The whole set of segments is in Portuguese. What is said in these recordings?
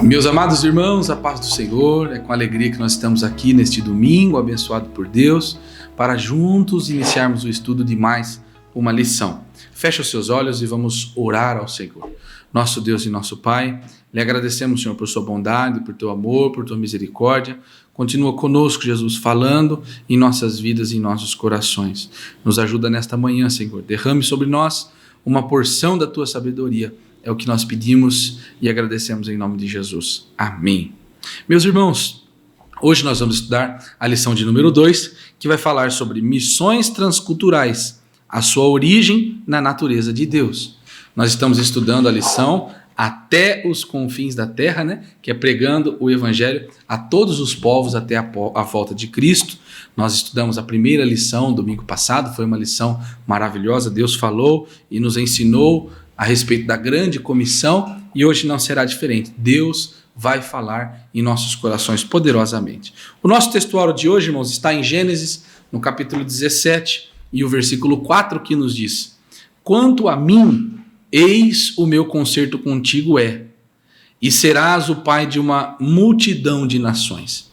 Meus amados irmãos, a paz do Senhor, é com alegria que nós estamos aqui neste domingo, abençoado por Deus, para juntos iniciarmos o estudo de mais uma lição. Feche os seus olhos e vamos orar ao Senhor. Nosso Deus e nosso Pai, lhe agradecemos, Senhor, por sua bondade, por teu amor, por tua misericórdia. Continua conosco, Jesus, falando em nossas vidas e em nossos corações. Nos ajuda nesta manhã, Senhor. Derrame sobre nós uma porção da tua sabedoria. É o que nós pedimos e agradecemos em nome de Jesus. Amém. Meus irmãos, hoje nós vamos estudar a lição de número 2, que vai falar sobre missões transculturais, a sua origem na natureza de Deus. Nós estamos estudando a lição até os confins da terra, né? Que é pregando o evangelho a todos os povos até a volta de Cristo. Nós estudamos a primeira lição domingo passado, foi uma lição maravilhosa. Deus falou e nos ensinou a respeito da grande comissão, e hoje não será diferente. Deus vai falar em nossos corações poderosamente. O nosso textuário de hoje, irmãos, está em Gênesis, no capítulo 17, e o versículo 4, que nos diz: quanto a mim, eis o meu concerto contigo e serás o pai de uma multidão de nações.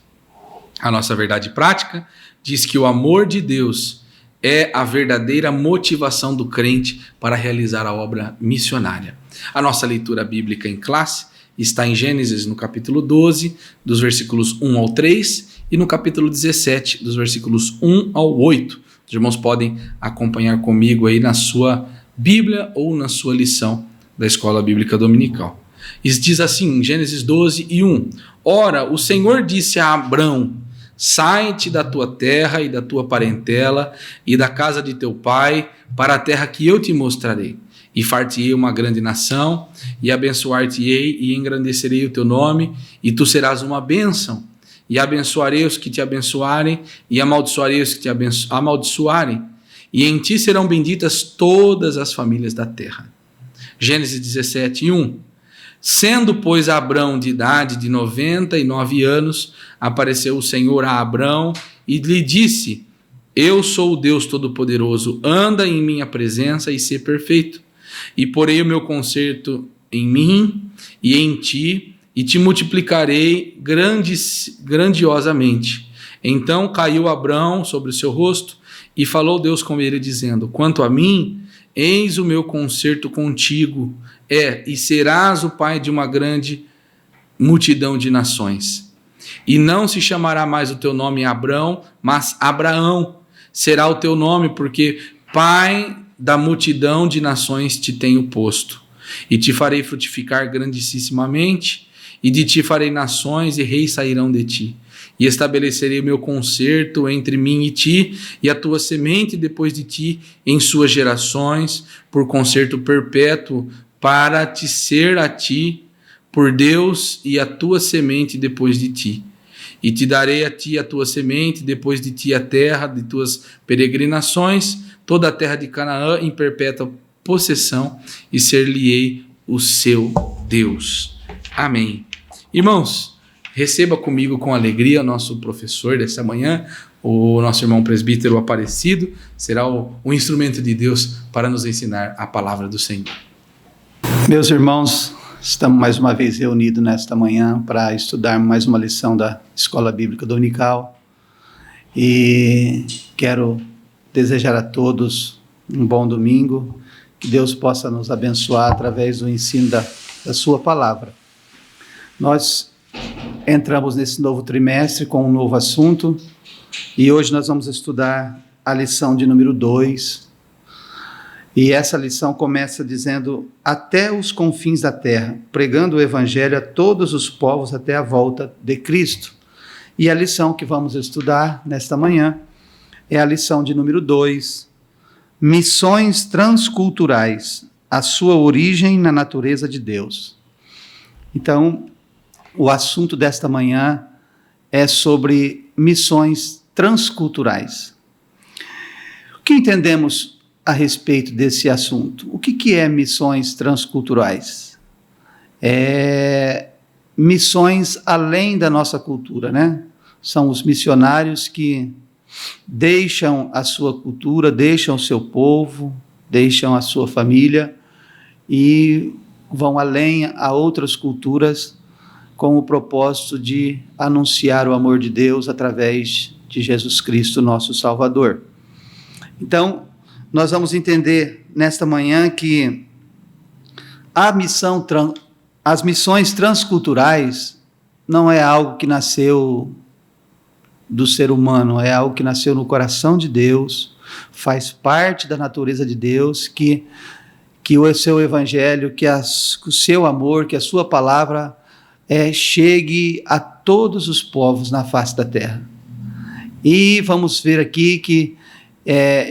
A nossa verdade prática diz que o amor de Deus é a verdadeira motivação do crente para realizar a obra missionária. A nossa leitura bíblica em classe está em Gênesis, no capítulo 12, dos versículos 1 ao 3, e no capítulo 17, dos versículos 1 ao 8. Os irmãos podem acompanhar comigo aí na sua Bíblia ou na sua lição da Escola Bíblica Dominical. E diz assim, em Gênesis 12 e 1: Ora, o Senhor disse a Abrão: sai-te da tua terra e da tua parentela e da casa de teu pai para a terra que eu te mostrarei. E far-te-ei uma grande nação, e abençoar-te-ei e engrandecerei o teu nome, e tu serás uma bênção. E abençoarei os que te abençoarem, e amaldiçoarei os que te amaldiçoarem. E em ti serão benditas todas as famílias da terra. Gênesis 17, 1. Sendo, pois, Abrão de idade de 99 anos, apareceu o Senhor a Abrão e lhe disse: eu sou o Deus Todo-Poderoso, anda em minha presença e sê perfeito. E porei o meu conserto em mim e em ti, e te multiplicarei grandiosamente. Então caiu Abrão sobre o seu rosto, e falou Deus com ele, dizendo: quanto a mim, eis o meu concerto contigo, e serás o pai de uma grande multidão de nações. E não se chamará mais o teu nome Abrão, mas Abraão será o teu nome, porque pai da multidão de nações te tenho posto. E te farei frutificar grandissimamente, e de ti farei nações, e reis sairão de ti. E estabelecerei o meu concerto entre mim e ti, e a tua semente depois de ti, em suas gerações, por concerto perpétuo, para te ser a ti, por Deus, e a tua semente depois de ti. E te darei a ti a tua semente, depois de ti a terra de tuas peregrinações, toda a terra de Canaã em perpétua possessão, e ser-lhe-ei o seu Deus. Amém. Irmãos, receba comigo com alegria o nosso professor dessa manhã, o nosso irmão presbítero Aparecido, será o instrumento de Deus para nos ensinar a palavra do Senhor. Meus irmãos, estamos mais uma vez reunidos nesta manhã para estudar mais uma lição da Escola Bíblica Dominical, e quero desejar a todos um bom domingo, que Deus possa nos abençoar através do ensino da sua palavra. Nós entramos nesse novo trimestre com um novo assunto, e hoje nós vamos estudar a lição de número 2, e essa lição começa dizendo: até os confins da terra, pregando o evangelho a todos os povos até a volta de Cristo. E a lição que vamos estudar nesta manhã é a lição de número 2, missões transculturais, a sua origem na natureza de Deus. Então, o assunto desta manhã é sobre missões transculturais. O que entendemos a respeito desse assunto? O que é missões transculturais? Missões além da nossa cultura, né? São os missionários que deixam a sua cultura, deixam o seu povo, deixam a sua família e vão além a outras culturas com o propósito de anunciar o amor de Deus através de Jesus Cristo, nosso Salvador. Então, nós vamos entender nesta manhã que as missões transculturais não é algo que nasceu do ser humano, é algo que nasceu no coração de Deus, faz parte da natureza de Deus, que o seu evangelho, que o seu amor, que a sua palavra chegue a todos os povos na face da terra. E vamos ver aqui que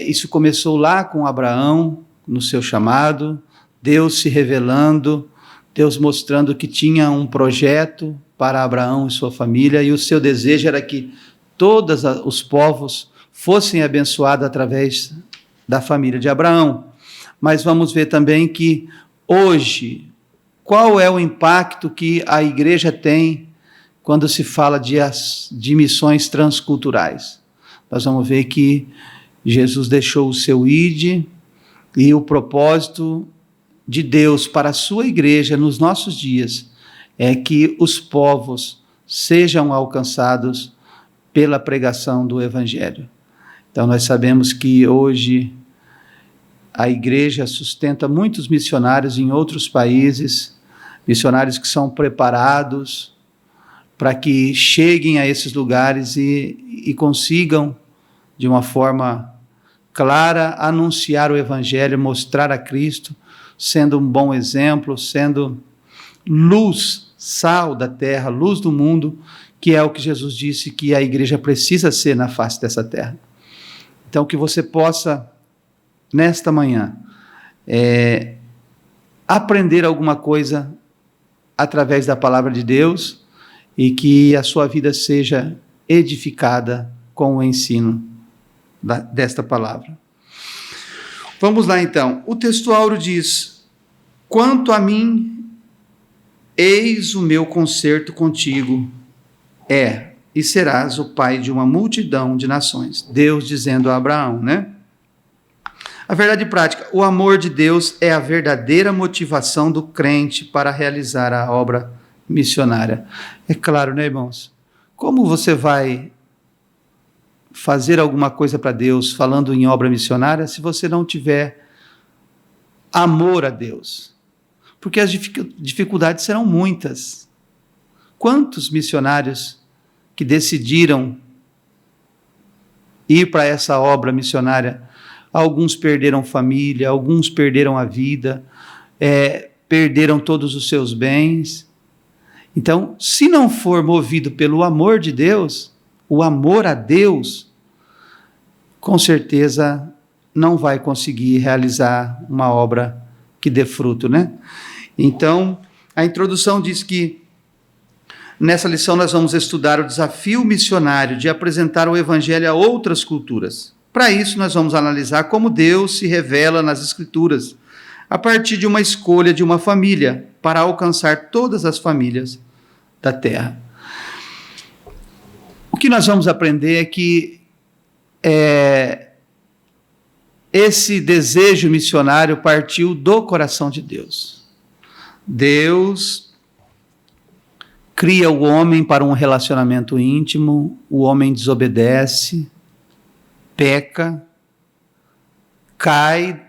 isso começou lá com Abraão, no seu chamado, Deus se revelando, Deus mostrando que tinha um projeto para Abraão e sua família, e o seu desejo era que todos os povos fossem abençoados através da família de Abraão. Mas vamos ver também que hoje, qual é o impacto que a igreja tem quando se fala de missões transculturais. Nós vamos ver que Jesus deixou o seu ide, e o propósito de Deus para a sua igreja nos nossos dias é que os povos sejam alcançados pela pregação do Evangelho. Então nós sabemos que hoje a igreja sustenta muitos missionários em outros países, missionários que são preparados para que cheguem a esses lugares e consigam, de uma forma clara, anunciar o Evangelho, mostrar a Cristo, sendo um bom exemplo, sendo luz, sal da terra, luz do mundo, que é o que Jesus disse que a igreja precisa ser na face dessa terra. Então, que você possa, nesta manhã, aprender alguma coisa através da palavra de Deus e que a sua vida seja edificada com o ensino desta palavra. Vamos lá então. O texto áureo diz: quanto a mim, eis o meu concerto contigo e serás o pai de uma multidão de nações. Deus dizendo a Abraão, né? A verdade prática, o amor de Deus é a verdadeira motivação do crente para realizar a obra missionária. É claro, né, irmãos? Como você vai fazer alguma coisa para Deus falando em obra missionária se você não tiver amor a Deus? Porque as dificuldades serão muitas. Quantos missionários que decidiram ir para essa obra missionária, alguns perderam família, alguns perderam a vida, perderam todos os seus bens. Então, se não for movido pelo amor de Deus, o amor a Deus, com certeza não vai conseguir realizar uma obra que dê fruto, né? Então, a introdução diz que nessa lição nós vamos estudar o desafio missionário de apresentar o Evangelho a outras culturas. Para isso, nós vamos analisar como Deus se revela nas Escrituras, a partir de uma escolha de uma família, para alcançar todas as famílias da terra. O que nós vamos aprender é que esse desejo missionário partiu do coração de Deus. Deus cria o homem para um relacionamento íntimo, o homem desobedece, peca, cai.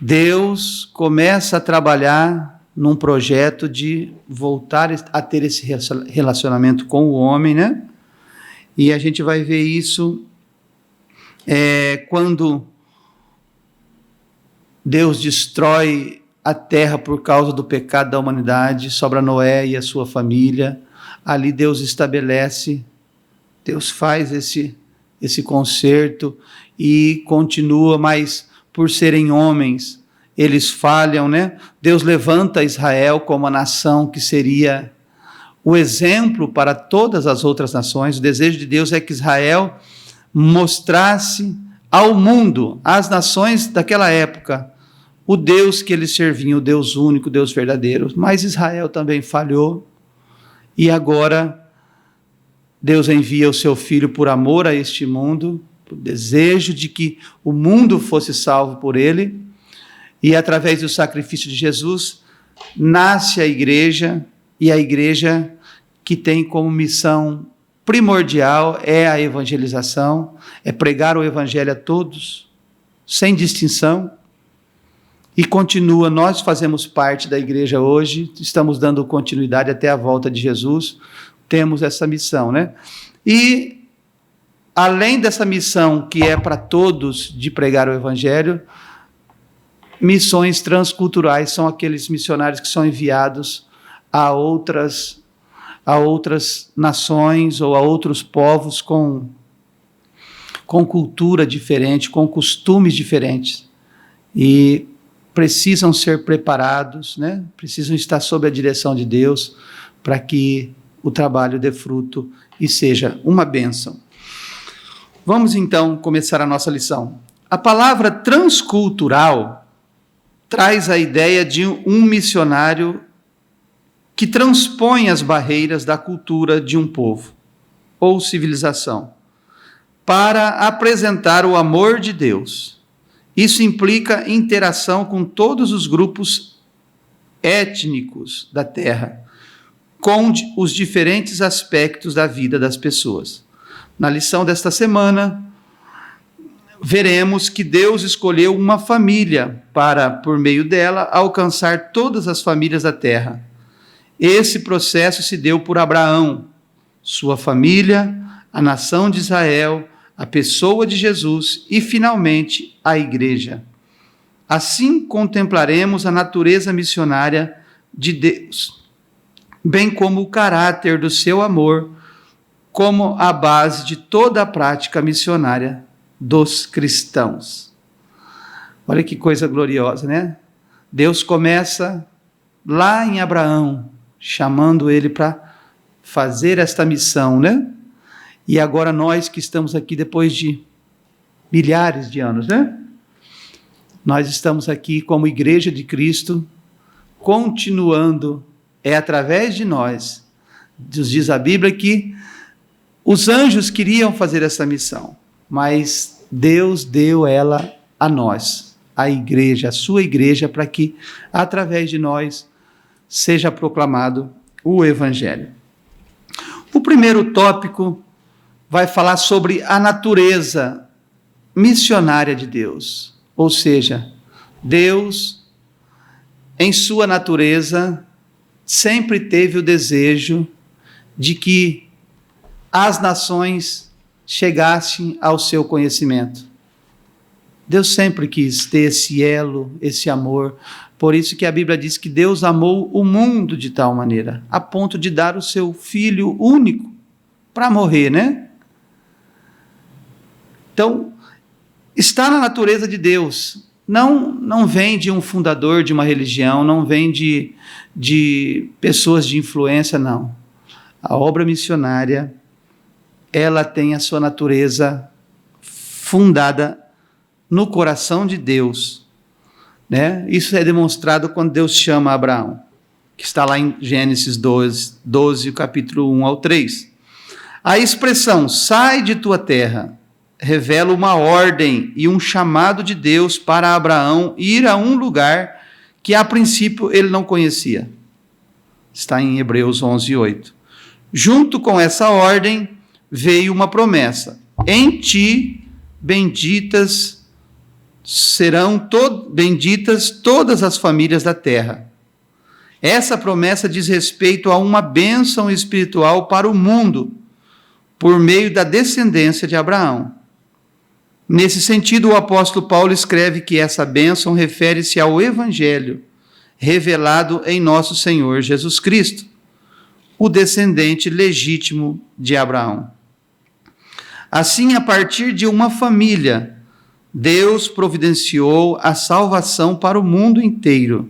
Deus começa a trabalhar num projeto de voltar a ter esse relacionamento com o homem, né? E a gente vai ver isso quando Deus destrói a terra por causa do pecado da humanidade, sobra Noé e a sua família. Ali Deus estabelece, Deus faz esse concerto e continua, mas por serem homens, eles falham, né? Deus levanta Israel como a nação que seria o exemplo para todas as outras nações. O desejo de Deus é que Israel mostrasse ao mundo, às nações daquela época, o Deus que eles serviam, o Deus único, o Deus verdadeiro. Mas Israel também falhou, e agora Deus envia o seu Filho por amor a este mundo, por desejo de que o mundo fosse salvo por ele, e através do sacrifício de Jesus, nasce a igreja, e a igreja que tem como missão primordial é a evangelização, é pregar o evangelho a todos, sem distinção, e continua, nós fazemos parte da igreja hoje, estamos dando continuidade até a volta de Jesus, temos essa missão, né? E, além dessa missão que é para todos de pregar o evangelho, missões transculturais são aqueles missionários que são enviados a outras nações ou a outros povos com cultura diferente, com costumes diferentes, e precisam ser preparados, né? Precisam estar sob a direção de Deus para que o trabalho dê fruto e seja uma bênção. Vamos então começar a nossa lição. A palavra transcultural traz a ideia de um missionário que transpõe as barreiras da cultura de um povo ou civilização para apresentar o amor de Deus. Isso implica interação com todos os grupos étnicos da Terra, com os diferentes aspectos da vida das pessoas. Na lição desta semana, veremos que Deus escolheu uma família para, por meio dela, alcançar todas as famílias da Terra. Esse processo se deu por Abraão, sua família, a nação de Israel, a pessoa de Jesus e, finalmente, a igreja. Assim contemplaremos a natureza missionária de Deus, bem como o caráter do seu amor, como a base de toda a prática missionária dos cristãos. Olha que coisa gloriosa, né? Deus começa lá em Abraão, chamando ele para fazer esta missão, né? E agora nós que estamos aqui depois de milhares de anos, né? Nós estamos aqui como Igreja de Cristo, continuando, é através de nós, diz a Bíblia que os anjos queriam fazer essa missão, mas Deus deu ela a nós, a igreja, a sua igreja, para que através de nós seja proclamado o Evangelho. O primeiro tópico vai falar sobre a natureza missionária de Deus. Ou seja, Deus, em sua natureza, sempre teve o desejo de que as nações chegassem ao seu conhecimento. Deus sempre quis ter esse elo, esse amor. Por isso que a Bíblia diz que Deus amou o mundo de tal maneira, a ponto de dar o seu Filho único para morrer, né? Então, está na natureza de Deus. Não vem de um fundador de uma religião, não vem de pessoas de influência, não. A obra missionária, ela tem a sua natureza fundada no coração de Deus, né? Isso é demonstrado quando Deus chama Abraão, que está lá em Gênesis 12, capítulo 1 ao 3. A expressão, sai de tua terra, revela uma ordem e um chamado de Deus para Abraão ir a um lugar que a princípio ele não conhecia. Está em Hebreus 11:8. Junto com essa ordem veio uma promessa: em ti benditas serão benditas todas as famílias da terra. Essa promessa diz respeito a uma bênção espiritual para o mundo, por meio da descendência de Abraão. Nesse sentido, o apóstolo Paulo escreve que essa bênção refere-se ao Evangelho revelado em nosso Senhor Jesus Cristo, o descendente legítimo de Abraão. Assim, a partir de uma família, Deus providenciou a salvação para o mundo inteiro.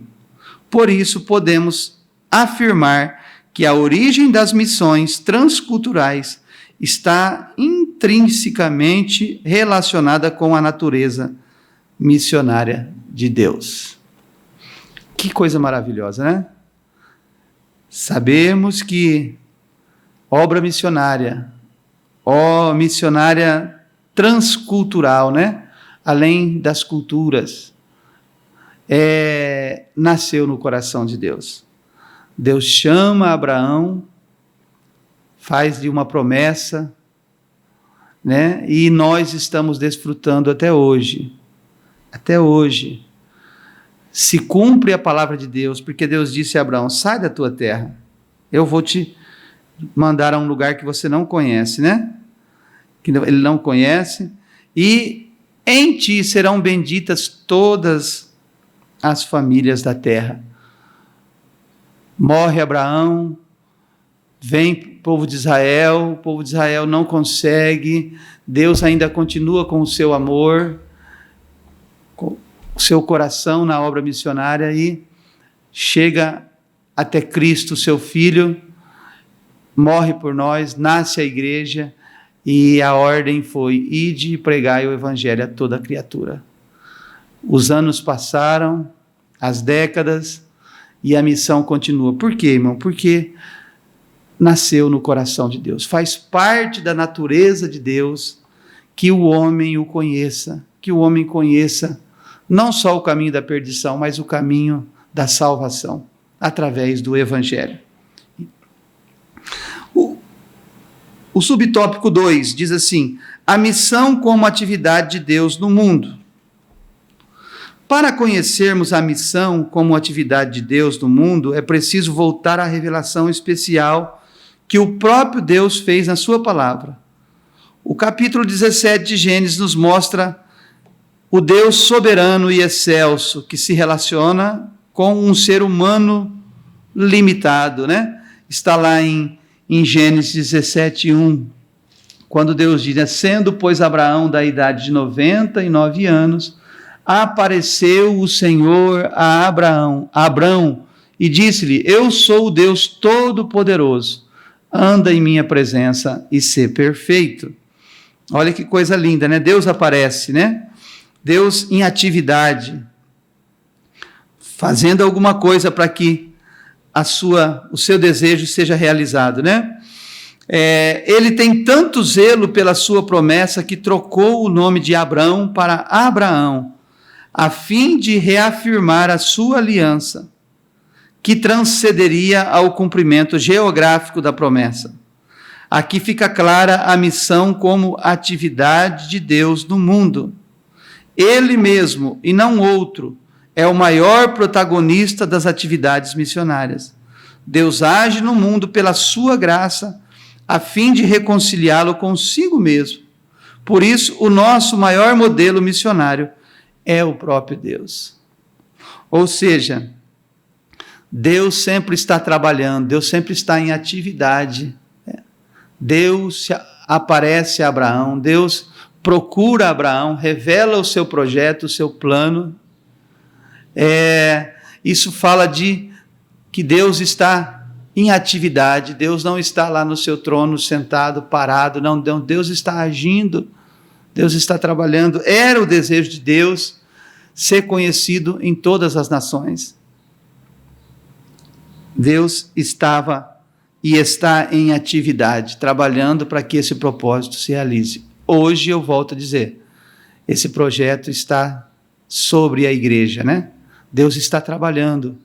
Por isso, podemos afirmar que a origem das missões transculturais está intrinsecamente relacionada com a natureza missionária de Deus. Que coisa maravilhosa, né? Sabemos que obra missionária, missionária transcultural, né? Além das culturas, nasceu no coração de Deus. Deus chama Abraão, faz-lhe uma promessa, né? E nós estamos desfrutando até hoje. Até hoje. Se cumpre a palavra de Deus, porque Deus disse a Abraão: sai da tua terra, eu vou te mandar a um lugar que você não conhece, né? Que ele não conhece, e em ti serão benditas todas as famílias da terra. Morre Abraão, vem o povo de Israel não consegue, Deus ainda continua com o seu amor, com o seu coração na obra missionária, e chega até Cristo, seu Filho, morre por nós, nasce a igreja, e a ordem foi: ide e pregai o evangelho a toda criatura. Os anos passaram, as décadas, e a missão continua. Por quê, irmão? Porque nasceu no coração de Deus. Faz parte da natureza de Deus que o homem o conheça, que o homem conheça não só o caminho da perdição, mas o caminho da salvação, através do evangelho. O subtópico 2 diz assim: a missão como atividade de Deus no mundo. Para conhecermos a missão como atividade de Deus no mundo, é preciso voltar à revelação especial que o próprio Deus fez na sua palavra. O capítulo 17 de Gênesis nos mostra o Deus soberano e excelso que se relaciona com um ser humano limitado, né? Está lá em Gênesis 17:1, quando Deus diz: sendo, pois, Abraão da idade de 99 anos, apareceu o Senhor a Abrão, e disse-lhe: eu sou o Deus Todo-Poderoso, anda em minha presença e sê perfeito. Olha que coisa linda, né? Deus aparece, né? Deus em atividade, fazendo alguma coisa para que o seu desejo seja realizado, né? Ele tem tanto zelo pela sua promessa que trocou o nome de Abrão para Abraão, a fim de reafirmar a sua aliança, que transcederia ao cumprimento geográfico da promessa. Aqui fica clara a missão como atividade de Deus no mundo. Ele mesmo, e não outro, é o maior protagonista das atividades missionárias. Deus age no mundo pela sua graça, a fim de reconciliá-lo consigo mesmo. Por isso, o nosso maior modelo missionário é o próprio Deus. Ou seja, Deus sempre está trabalhando, Deus sempre está em atividade. Deus aparece a Abraão, Deus procura Abraão, revela o seu projeto, o seu plano. Isso fala de que Deus está em atividade, Deus não está lá no seu trono sentado, parado, não, Deus está agindo, Deus está trabalhando. Era o desejo de Deus ser conhecido em todas as nações. Deus estava e está em atividade, trabalhando para que esse propósito se realize. Hoje eu volto a dizer, esse projeto está sobre a igreja, né? Deus está trabalhando,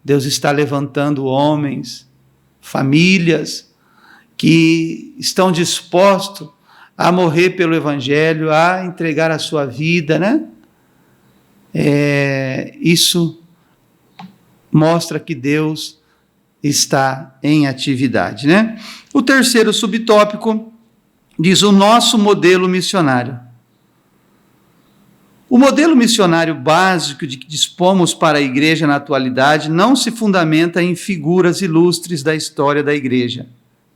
Deus está levantando homens, famílias que estão dispostos a morrer pelo evangelho, a entregar a sua vida, né? Isso mostra que Deus está em atividade, né? O terceiro subtópico diz: o nosso modelo missionário. O modelo missionário básico de que dispomos para a igreja na atualidade não se fundamenta em figuras ilustres da história da igreja,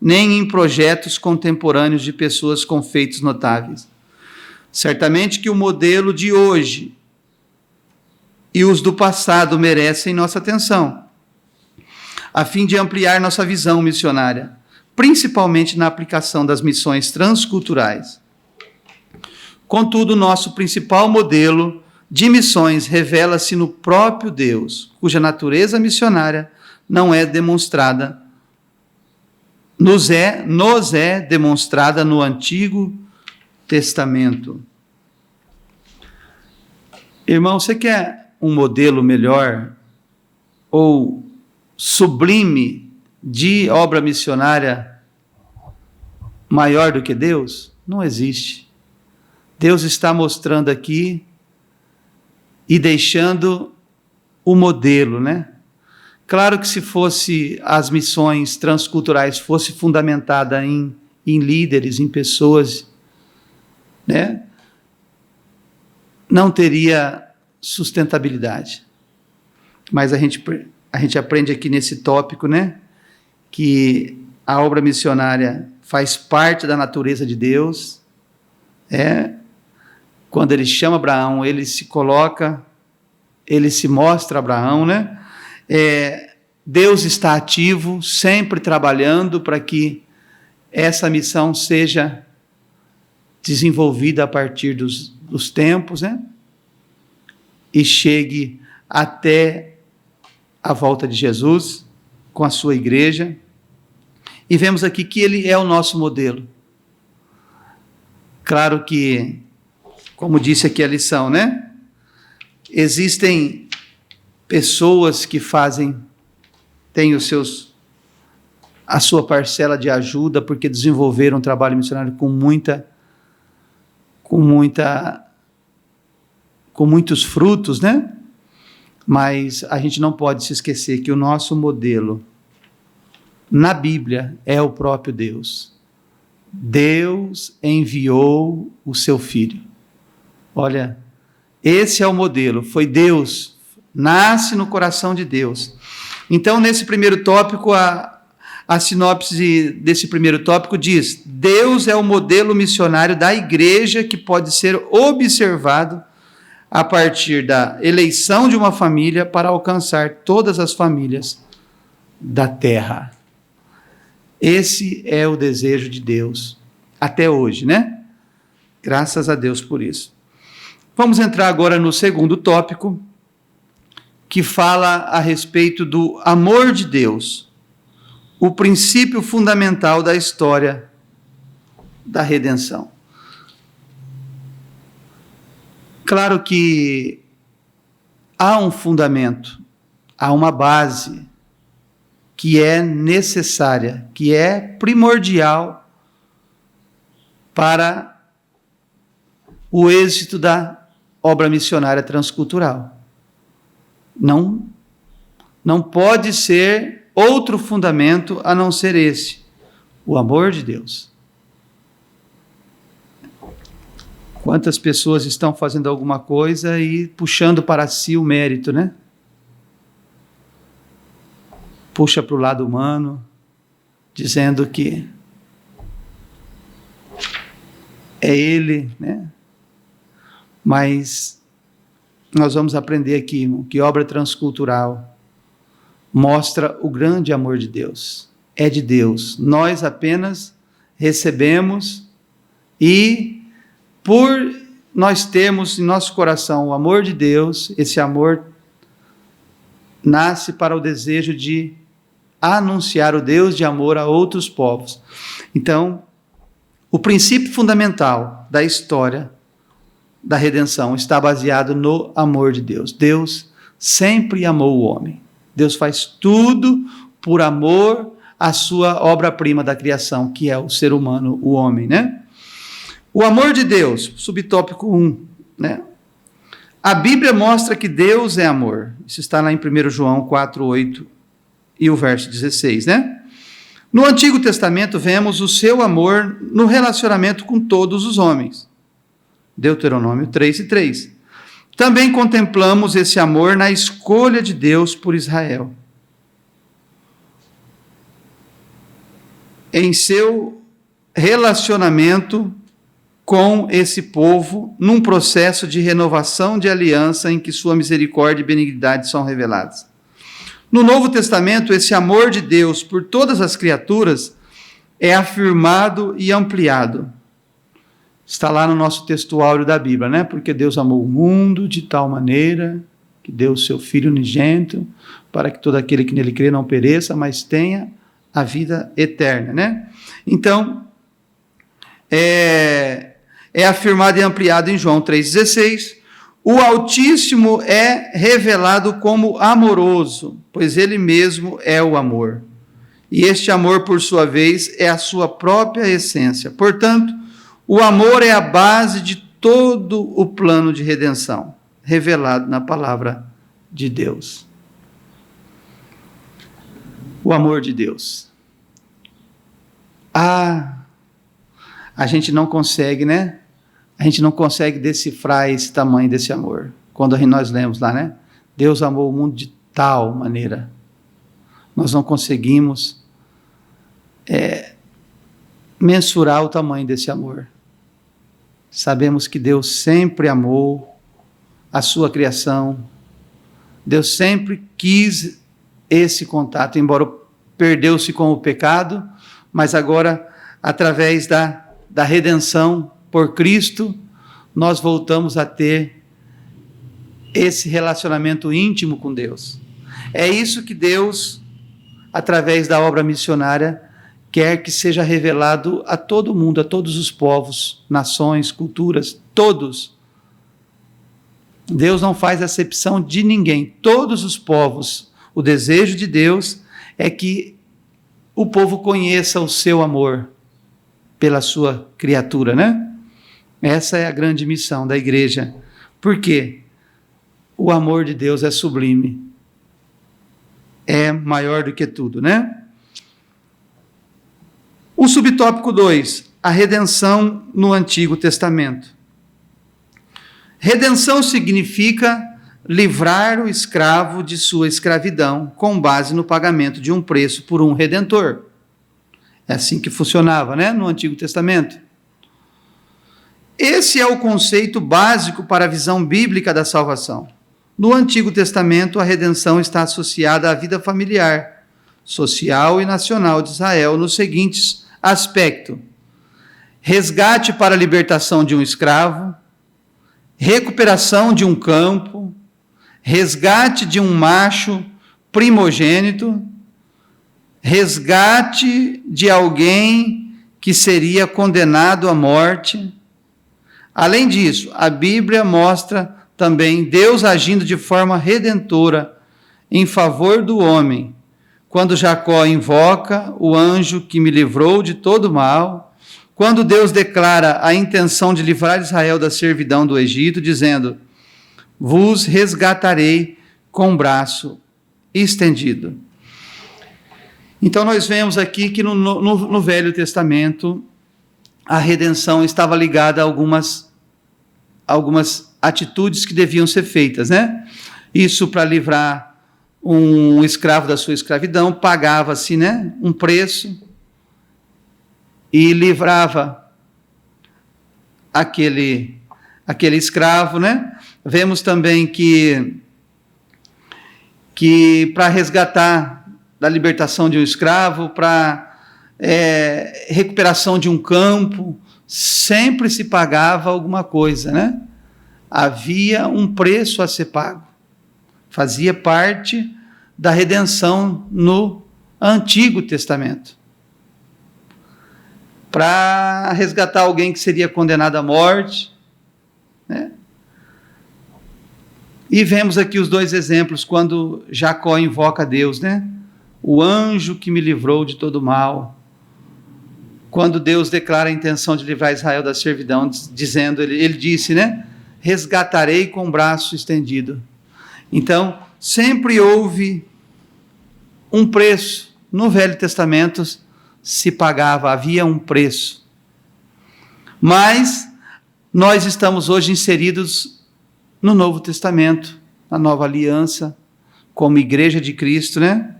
nem em projetos contemporâneos de pessoas com feitos notáveis. Certamente que o modelo de hoje e os do passado merecem nossa atenção, a fim de ampliar nossa visão missionária, principalmente na aplicação das missões transculturais. Contudo, nosso principal modelo de missões revela-se no próprio Deus, cuja natureza missionária não é demonstrada, nos é demonstrada no Antigo Testamento. Irmão, você quer um modelo melhor ou sublime de obra missionária maior do que Deus? Não existe. Deus está mostrando aqui e deixando o modelo, né? Claro que se fosse as missões transculturais fosse fundamentada em líderes, em pessoas, né? Não teria sustentabilidade. Mas a gente aprende aqui nesse tópico, né? Que a obra missionária faz parte da natureza de Deus. Quando ele chama Abraão, ele se coloca, ele se mostra a Abraão, né? Deus está ativo, sempre trabalhando para que essa missão seja desenvolvida a partir dos tempos, né? E chegue até a volta de Jesus com a sua igreja. E vemos aqui que ele é o nosso modelo. Claro que, como disse aqui a lição, né? Existem pessoas que têm a sua parcela de ajuda porque desenvolveram um trabalho missionário com muitos frutos, né? Mas a gente não pode se esquecer que o nosso modelo na Bíblia é o próprio Deus. Deus enviou o seu Filho. Olha, esse é o modelo, foi Deus, nasce no coração de Deus. Então, nesse primeiro tópico, a sinopse desse primeiro tópico diz: Deus é o modelo missionário da igreja que pode ser observado a partir da eleição de uma família para alcançar todas as famílias da terra. Esse é o desejo de Deus, até hoje, né? Graças a Deus por isso. Vamos entrar agora no segundo tópico, que fala a respeito do amor de Deus, o princípio fundamental da história da redenção. Claro que há um fundamento, há uma base que é necessária, que é primordial para o êxito da obra missionária transcultural. Não pode ser outro fundamento a não ser esse, o amor de Deus. Quantas pessoas estão fazendo alguma coisa e puxando para si o mérito, né? Puxa para o lado humano, dizendo que é ele, né? Mas nós vamos aprender aqui, irmão, que obra transcultural mostra o grande amor de Deus. É de Deus. Nós apenas recebemos e, por nós termos em nosso coração o amor de Deus, esse amor nasce para o desejo de anunciar o Deus de amor a outros povos. Então, o princípio fundamental da história da redenção está baseado no amor de Deus. Deus sempre amou o homem. Deus faz tudo por amor à sua obra-prima da criação, que é o ser humano, o homem, né? O amor de Deus, subtópico 1, né? A Bíblia mostra que Deus é amor. Isso está lá em 1 João 4:8 e o verso 16, né? No Antigo Testamento vemos o seu amor no relacionamento com todos os homens. Deuteronômio 3:3. Também contemplamos esse amor na escolha de Deus por Israel. Em seu relacionamento com esse povo, num processo de renovação de aliança em que sua misericórdia e benignidade são reveladas. No Novo Testamento, esse amor de Deus por todas as criaturas é afirmado e ampliado. Está lá no nosso textuário da Bíblia, né? Porque Deus amou o mundo de tal maneira que deu o seu Filho unigênito para que todo aquele que nele crê não pereça, mas tenha a vida eterna, né? Então, é afirmado e ampliado em João 3,16, O Altíssimo é revelado como amoroso, pois ele mesmo é o amor. E este amor, por sua vez, é a sua própria essência. Portanto, o amor é a base de todo o plano de redenção, revelado na palavra de Deus. O amor de Deus. A gente não consegue, né? A gente não consegue decifrar esse tamanho desse amor. Quando nós lemos lá, né? Deus amou o mundo de tal maneira. Nós não conseguimos mensurar o tamanho desse amor. Sabemos que Deus sempre amou a sua criação. Deus sempre quis esse contato, embora perdeu-se com o pecado, mas agora, através da redenção por Cristo, nós voltamos a ter esse relacionamento íntimo com Deus. É isso que Deus, através da obra missionária, quer que seja revelado a todo mundo, a todos os povos, nações, culturas, todos. Deus não faz acepção de ninguém, todos os povos. O desejo de Deus é que o povo conheça o seu amor pela sua criatura, né? Essa é a grande missão da igreja. Por quê? O amor de Deus é sublime. É maior do que tudo, né? O subtópico 2, a redenção no Antigo Testamento. Redenção significa livrar o escravo de sua escravidão com base no pagamento de um preço por um redentor. É assim que funcionava, né, no Antigo Testamento. Esse é o conceito básico para a visão bíblica da salvação. No Antigo Testamento, a redenção está associada à vida familiar, social e nacional de Israel nos seguintes aspectos: resgate para a libertação de um escravo, recuperação de um campo, resgate de um macho primogênito, resgate de alguém que seria condenado à morte. Além disso, a Bíblia mostra também Deus agindo de forma redentora em favor do homem, quando Jacó invoca o anjo que me livrou de todo mal, quando Deus declara a intenção de livrar Israel da servidão do Egito, dizendo: vos resgatarei com o braço estendido. Então nós vemos aqui que no Velho Testamento a redenção estava ligada a algumas atitudes que deviam ser feitas, né? Isso para livrar um escravo da sua escravidão, pagava-se, né, um preço e livrava aquele escravo, né? Vemos também que para resgatar da libertação de um escravo, para recuperação de um campo, sempre se pagava alguma coisa, né? Havia um preço a ser pago. Fazia parte da redenção no Antigo Testamento. Para resgatar alguém que seria condenado à morte, né? E vemos aqui os dois exemplos, quando Jacó invoca a Deus, né? O anjo que me livrou de todo mal. Quando Deus declara a intenção de livrar Israel da servidão, dizendo, ele disse, né? Resgatarei com o braço estendido. Então, sempre houve um preço. No Velho Testamento se pagava, havia um preço. Mas nós estamos hoje inseridos no Novo Testamento, na Nova Aliança, como Igreja de Cristo, né?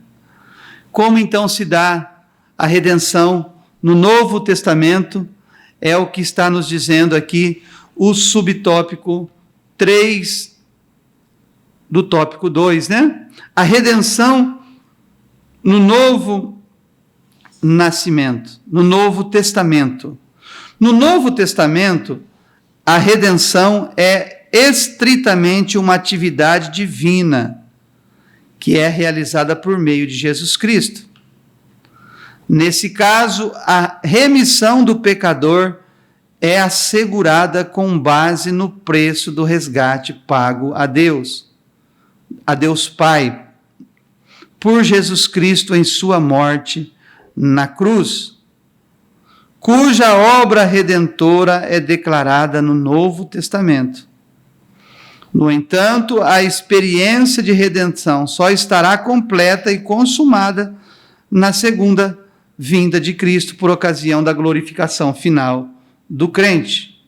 Como então se dá a redenção no Novo Testamento? É o que está nos dizendo aqui o subtópico 3 do tópico 2, né? A redenção no Novo Nascimento, no Novo Testamento. No Novo Testamento, a redenção é estritamente uma atividade divina, que é realizada por meio de Jesus Cristo. Nesse caso, a remissão do pecador é assegurada com base no preço do resgate pago a Deus Pai, por Jesus Cristo em sua morte na cruz, cuja obra redentora é declarada no Novo Testamento. No entanto, a experiência de redenção só estará completa e consumada na segunda vinda de Cristo por ocasião da glorificação final do crente.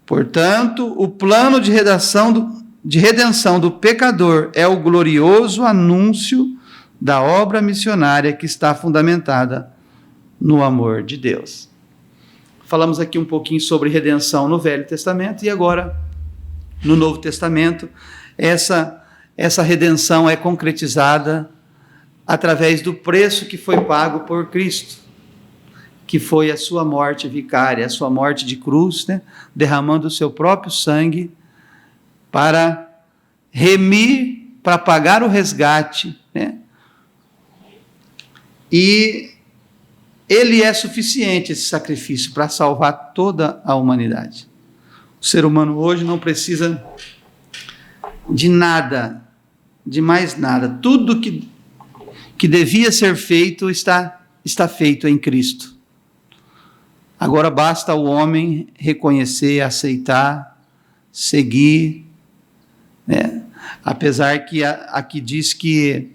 Portanto, o plano de redenção do pecador é o glorioso anúncio da obra missionária que está fundamentada no amor de Deus. Falamos aqui um pouquinho sobre redenção no Velho Testamento e agora, no Novo Testamento, essa redenção é concretizada através do preço que foi pago por Cristo, que foi a sua morte vicária, a sua morte de cruz, né? Derramando o seu próprio sangue para remir, para pagar o resgate, né? E ele é suficiente, esse sacrifício, para salvar toda a humanidade. O ser humano hoje não precisa de nada, de mais nada. Tudo que devia ser feito está feito em Cristo. Agora basta o homem reconhecer, aceitar, seguir, né? Apesar que aqui diz que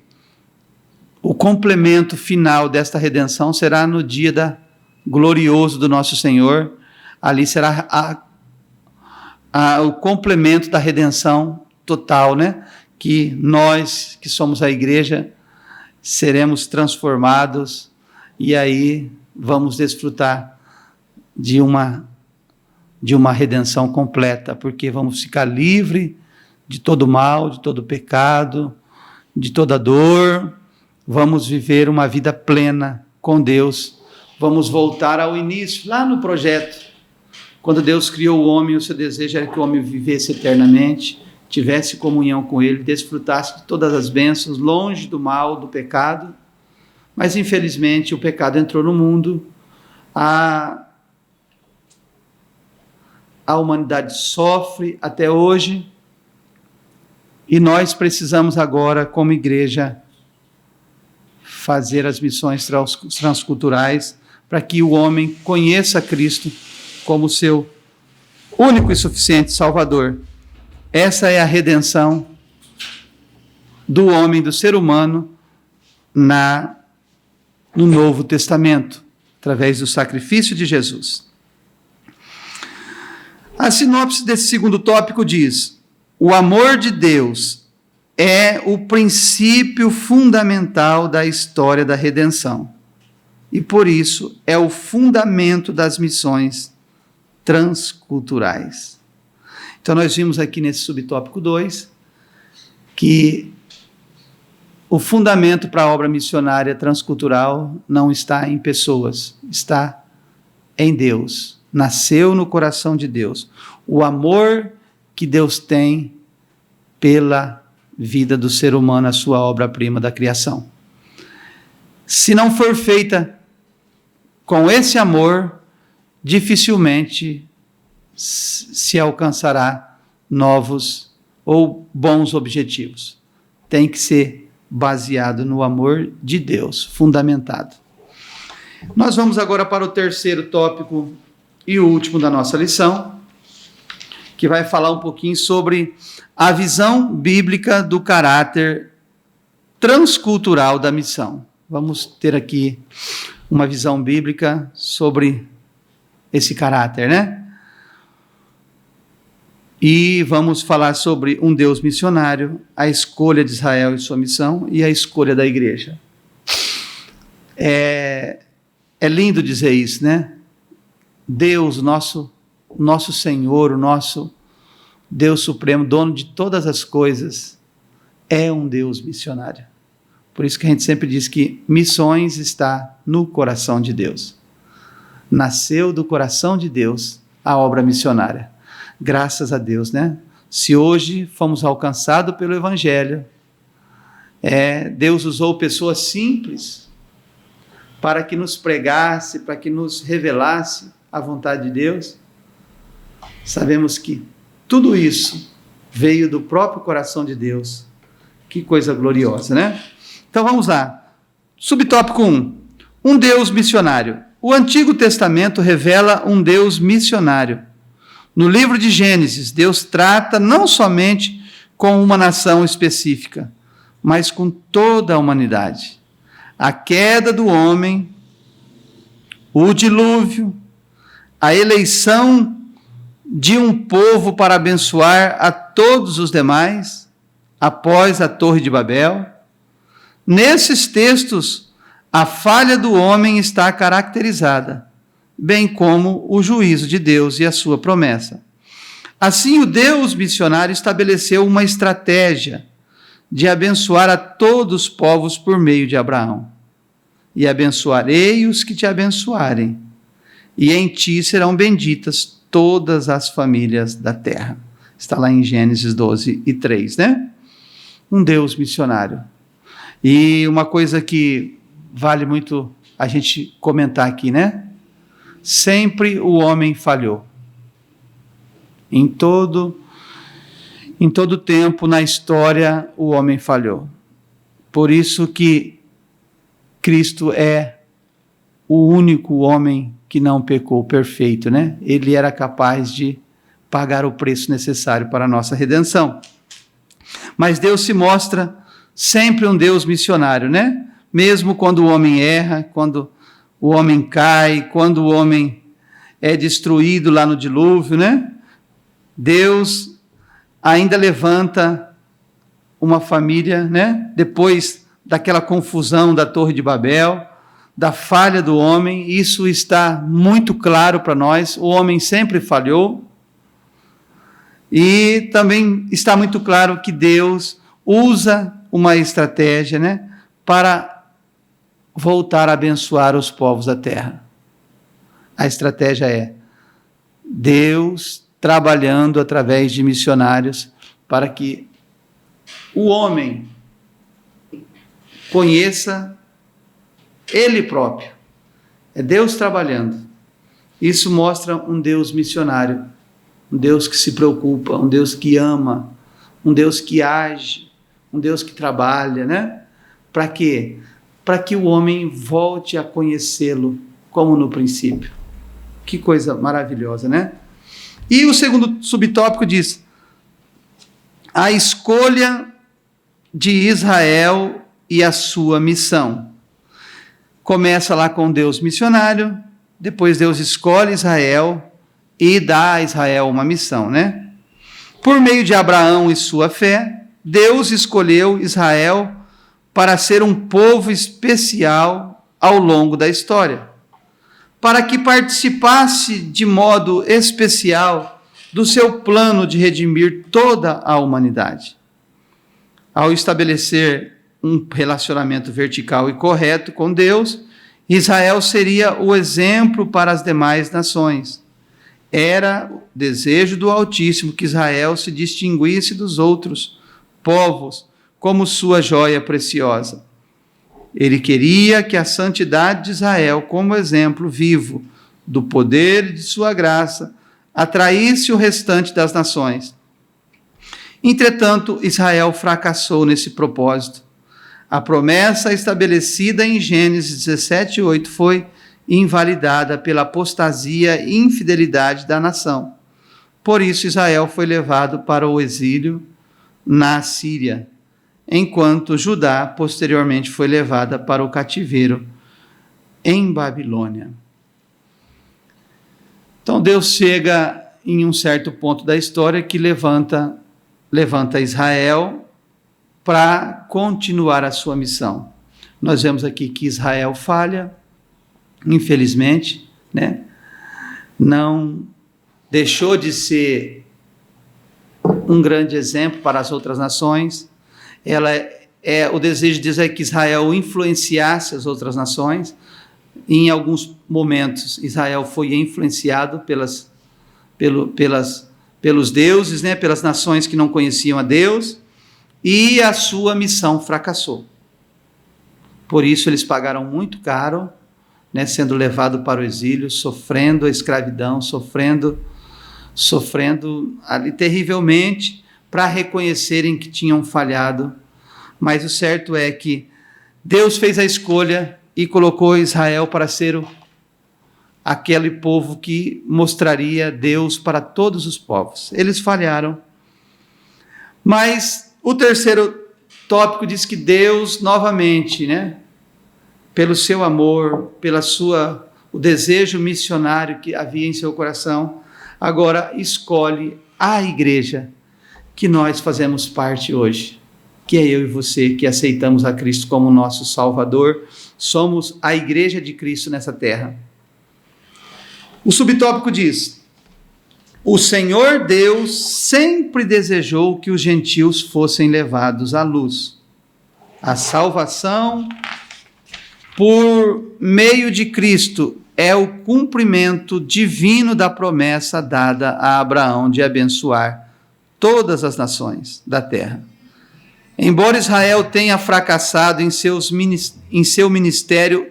o complemento final desta redenção será no dia glorioso do nosso Senhor. Ali será o complemento da redenção total, né? Que nós, que somos a igreja, seremos transformados e aí vamos desfrutar de uma redenção completa, porque vamos ficar livre de todo mal, de todo pecado, de toda dor. Vamos viver uma vida plena com Deus. Vamos voltar ao início, lá no projeto. Quando Deus criou o homem, o seu desejo era que o homem vivesse eternamente, tivesse comunhão com Ele, desfrutasse de todas as bênçãos, longe do mal, do pecado. Mas, infelizmente, o pecado entrou no mundo. A humanidade sofre até hoje. E nós precisamos agora, como igreja, fazer as missões transculturais para que o homem conheça Cristo como seu único e suficiente Salvador. Essa é a redenção do homem, do ser humano, no Novo Testamento, através do sacrifício de Jesus. A sinopse desse segundo tópico diz: o amor de Deus é o princípio fundamental da história da redenção e, por isso, é o fundamento das missões transculturais. Então, nós vimos aqui nesse subtópico 2 que o fundamento para a obra missionária transcultural não está em pessoas, está em Deus. Nasceu no coração de Deus. O amor que Deus tem pela vida do ser humano, a sua obra-prima da criação. Se não for feita com esse amor, dificilmente se alcançará novos ou bons objetivos. Tem que ser baseado no amor de Deus, fundamentado. Nós vamos agora para o terceiro tópico e o último da nossa lição, que vai falar um pouquinho sobre a visão bíblica do caráter transcultural da missão. Vamos ter aqui uma visão bíblica sobre esse caráter, né? E vamos falar sobre um Deus missionário, a escolha de Israel e sua missão e a escolha da igreja. É lindo dizer isso, né? Deus, nosso Senhor, o nosso Deus Supremo, dono de todas as coisas, é um Deus missionário. Por isso que a gente sempre diz que missões está no coração de Deus. Nasceu do coração de Deus a obra missionária. Graças a Deus, né? Se hoje fomos alcançados pelo Evangelho, Deus usou pessoas simples para que nos pregasse, para que nos revelasse a vontade de Deus. Sabemos que tudo isso veio do próprio coração de Deus. Que coisa gloriosa, né? Então vamos lá. Subtópico 1. Um Deus missionário. O Antigo Testamento revela um Deus missionário. No livro de Gênesis, Deus trata não somente com uma nação específica, mas com toda a humanidade. A queda do homem, o dilúvio, a eleição de um povo para abençoar a todos os demais, após a Torre de Babel. Nesses textos, a falha do homem está caracterizada, bem como o juízo de Deus e a sua promessa. Assim, o Deus missionário estabeleceu uma estratégia de abençoar a todos os povos por meio de Abraão. E abençoarei os que te abençoarem, e em ti serão benditas todas as famílias da terra. Está lá em Gênesis 12:3, né? Um Deus missionário. E uma coisa que vale muito a gente comentar aqui, né? Sempre o homem falhou. Em todo tempo na história, o homem falhou. Por isso que Cristo é o único homem que não pecou, perfeito, né? Ele era capaz de pagar o preço necessário para a nossa redenção. Mas Deus se mostra sempre um Deus missionário, né? Mesmo quando o homem erra, quando o homem cai, quando o homem é destruído lá no dilúvio, né? Deus ainda levanta uma família, né? Depois daquela confusão da Torre de Babel, da falha do homem, isso está muito claro para nós. O homem sempre falhou. E também está muito claro que Deus usa uma estratégia, né, para voltar a abençoar os povos da terra. A estratégia é Deus trabalhando através de missionários para que o homem conheça Ele próprio. É Deus trabalhando. Isso mostra um Deus missionário, um Deus que se preocupa, um Deus que ama, um Deus que age, um Deus que trabalha, né? Para quê? Para que o homem volte a conhecê-lo como no princípio. Que coisa maravilhosa, né? E o segundo subtópico diz: a escolha de Israel e a sua missão. Começa lá com Deus missionário, depois Deus escolhe Israel e dá a Israel uma missão, né? Por meio de Abraão e sua fé, Deus escolheu Israel para ser um povo especial ao longo da história, para que participasse de modo especial do seu plano de redimir toda a humanidade. Ao estabelecer um relacionamento vertical e correto com Deus, Israel seria o exemplo para as demais nações. Era o desejo do Altíssimo que Israel se distinguisse dos outros povos como sua joia preciosa. Ele queria que a santidade de Israel, como exemplo vivo do poder e de sua graça, atraísse o restante das nações. Entretanto, Israel fracassou nesse propósito. A promessa estabelecida em Gênesis 17:8 foi invalidada pela apostasia e infidelidade da nação. Por isso, Israel foi levado para o exílio na Síria, enquanto Judá posteriormente foi levada para o cativeiro em Babilônia. Então Deus chega em um certo ponto da história que levanta Israel para continuar a sua missão. Nós vemos aqui que Israel falha, infelizmente, né? Não deixou de ser um grande exemplo para as outras nações. O desejo de Deus é que Israel influenciasse as outras nações. Em alguns momentos, Israel foi influenciado pelos deuses, né? Pelas nações que não conheciam a Deus, e a sua missão fracassou. Por isso eles pagaram muito caro, né, sendo levado para o exílio, sofrendo a escravidão, sofrendo ali terrivelmente, para reconhecerem que tinham falhado. Mas o certo é que Deus fez a escolha e colocou Israel para ser aquele povo que mostraria Deus para todos os povos. Eles falharam. Mas o terceiro tópico diz que Deus novamente, né, pelo seu amor, o desejo missionário que havia em seu coração, agora escolhe a igreja que nós fazemos parte hoje, que é eu e você que aceitamos a Cristo como nosso Salvador. Somos a igreja de Cristo nessa terra. O subtópico diz: o Senhor Deus sempre desejou que os gentios fossem levados à luz. A salvação por meio de Cristo é o cumprimento divino da promessa dada a Abraão de abençoar todas as nações da terra. Embora Israel tenha fracassado em seu ministério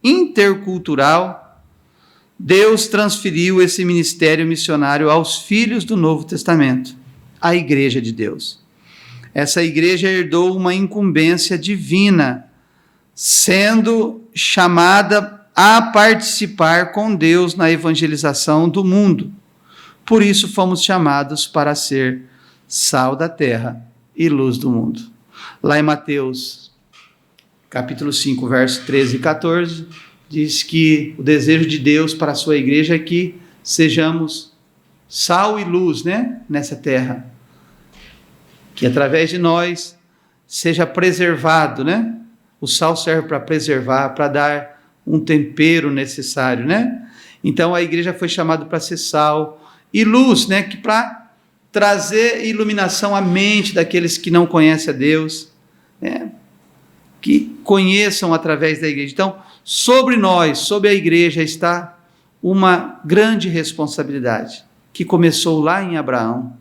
intercultural, Deus transferiu esse ministério missionário aos filhos do Novo Testamento, a Igreja de Deus. Essa igreja herdou uma incumbência divina, sendo chamada a participar com Deus na evangelização do mundo. Por isso fomos chamados para ser sal da terra e luz do mundo. Lá em Mateus, capítulo 5, versos 13 e 14, diz que o desejo de Deus para a sua igreja é que sejamos sal e luz, né, nessa terra. Que através de nós seja preservado, né? O sal serve para preservar, para dar um tempero necessário, né? Então a igreja foi chamada para ser sal e luz, né? Que para trazer iluminação à mente daqueles que não conhecem a Deus, né? Que conheçam através da igreja. Então, sobre nós, sobre a igreja, está uma grande responsabilidade, que começou lá em Abraão,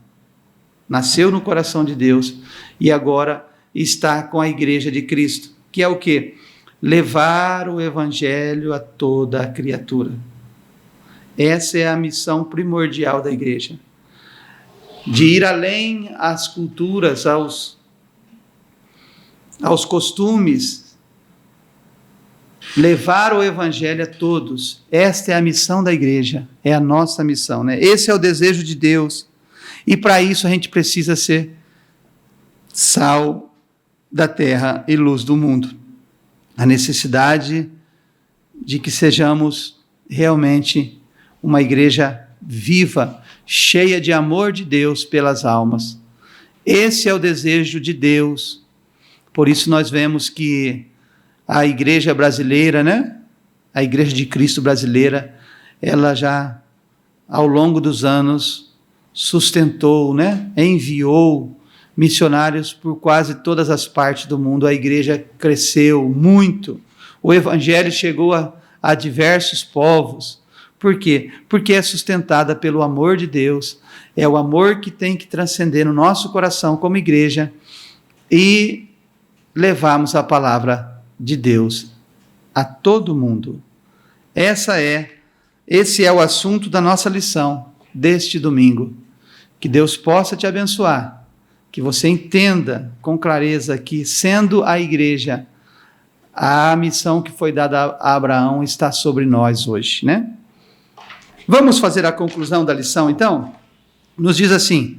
nasceu no coração de Deus e agora está com a igreja de Cristo, que é o quê? Levar o evangelho a toda a criatura. Essa é a missão primordial da igreja, de ir além às culturas, aos costumes, levar o evangelho a todos. Esta é a missão da igreja, é a nossa missão, né? Esse é o desejo de Deus, e para isso a gente precisa ser sal da terra e luz do mundo. A necessidade de que sejamos realmente uma igreja viva, cheia de amor de Deus pelas almas. Esse é o desejo de Deus. Por isso nós vemos que a igreja brasileira, né? A igreja de Cristo brasileira, ela já, ao longo dos anos, sustentou, né? Enviou missionários por quase todas as partes do mundo. A igreja cresceu muito. O evangelho chegou a diversos povos. Por quê? Porque é sustentada pelo amor de Deus. É o amor que tem que transcender no nosso coração como igreja e levarmos a palavra de Deus a todo mundo. Esse é o assunto da nossa lição deste domingo. Que Deus possa te abençoar, que você entenda com clareza que, sendo a igreja, a missão que foi dada a Abraão está sobre nós hoje, né? Vamos fazer a conclusão da lição, então? Nos diz assim: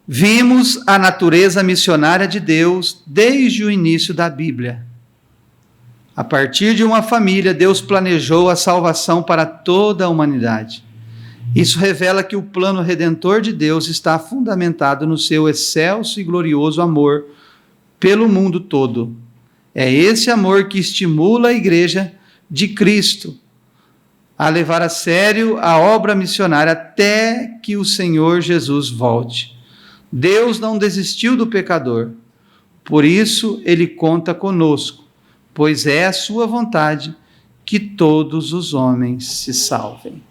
vimos a natureza missionária de Deus desde o início da Bíblia. A partir de uma família, Deus planejou a salvação para toda a humanidade. Isso revela que o plano redentor de Deus está fundamentado no seu excelso e glorioso amor pelo mundo todo. É esse amor que estimula a igreja de Cristo a levar a sério a obra missionária até que o Senhor Jesus volte. Deus não desistiu do pecador, por isso ele conta conosco, pois é a sua vontade que todos os homens se salvem.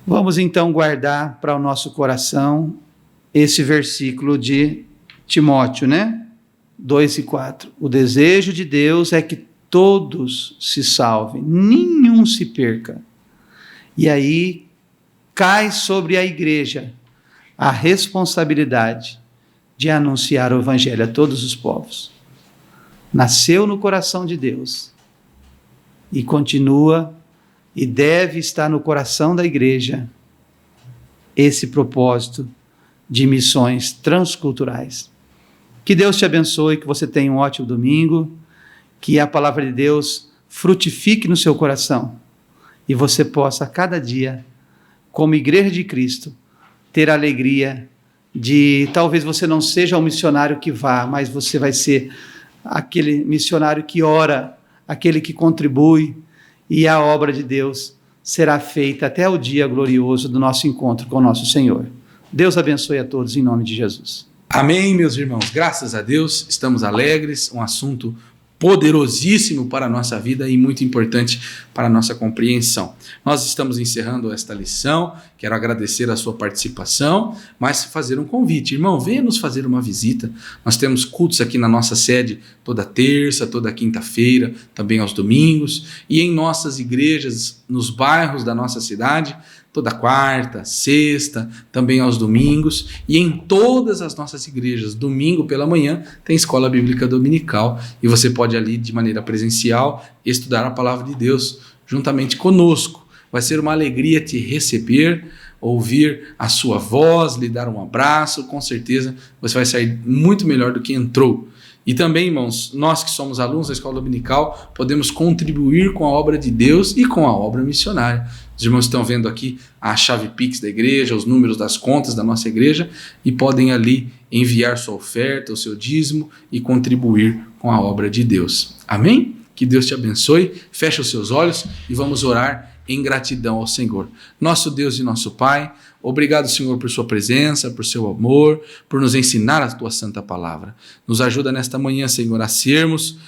Vamos então guardar para o nosso coração esse versículo de Timóteo, né? 2 e 4. O desejo de Deus é que todos se salvem, nenhum se perca. E aí cai sobre a igreja a responsabilidade de anunciar o evangelho a todos os povos. Nasceu no coração de Deus e continua e deve estar no coração da igreja esse propósito de missões transculturais. Que Deus te abençoe, que você tenha um ótimo domingo, que a palavra de Deus frutifique no seu coração e você possa, a cada dia, como igreja de Cristo, ter a alegria de, talvez você não seja o missionário que vá, mas você vai ser aquele missionário que ora, aquele que contribui, e a obra de Deus será feita até o dia glorioso do nosso encontro com o nosso Senhor. Deus abençoe a todos em nome de Jesus. Amém, meus irmãos. Graças a Deus, estamos alegres. Um assunto poderosíssimo para a nossa vida e muito importante para a nossa compreensão. Nós estamos encerrando esta lição, quero agradecer a sua participação, mas fazer um convite. Irmão, venha nos fazer uma visita. Nós temos cultos aqui na nossa sede toda terça, toda quinta-feira, também aos domingos, e em nossas igrejas, nos bairros da nossa cidade, toda quarta, sexta, também aos domingos, e em todas as nossas igrejas, domingo pela manhã, tem escola bíblica dominical, e você pode ali, de maneira presencial, estudar a palavra de Deus juntamente conosco. Vai ser uma alegria te receber, ouvir a sua voz, lhe dar um abraço, com certeza você vai sair muito melhor do que entrou. E também, irmãos, nós que somos alunos da escola dominical, podemos contribuir com a obra de Deus e com a obra missionária. Os irmãos estão vendo aqui a chave Pix da igreja, os números das contas da nossa igreja, e podem ali enviar sua oferta, o seu dízimo e contribuir com a obra de Deus. Amém? Que Deus te abençoe. Feche os seus olhos e vamos orar em gratidão ao Senhor. Nosso Deus e nosso Pai, obrigado, Senhor, por sua presença, por seu amor, por nos ensinar a tua santa palavra. Nos ajuda nesta manhã, Senhor, a sermos,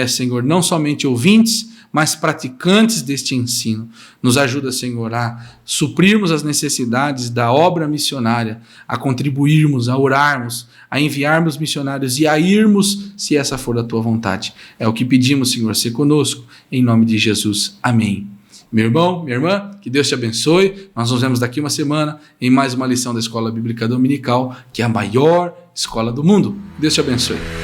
Senhor, não somente ouvintes, mas praticantes deste ensino. Nos ajuda, Senhor, a suprirmos as necessidades da obra missionária, a contribuirmos, a orarmos, a enviarmos missionários e a irmos, se essa for a tua vontade. É o que pedimos, Senhor, ser conosco, em nome de Jesus. Amém. Meu irmão, minha irmã, que Deus te abençoe. Nós nos vemos daqui uma semana em mais uma lição da Escola Bíblica Dominical, que é a maior escola do mundo. Deus te abençoe.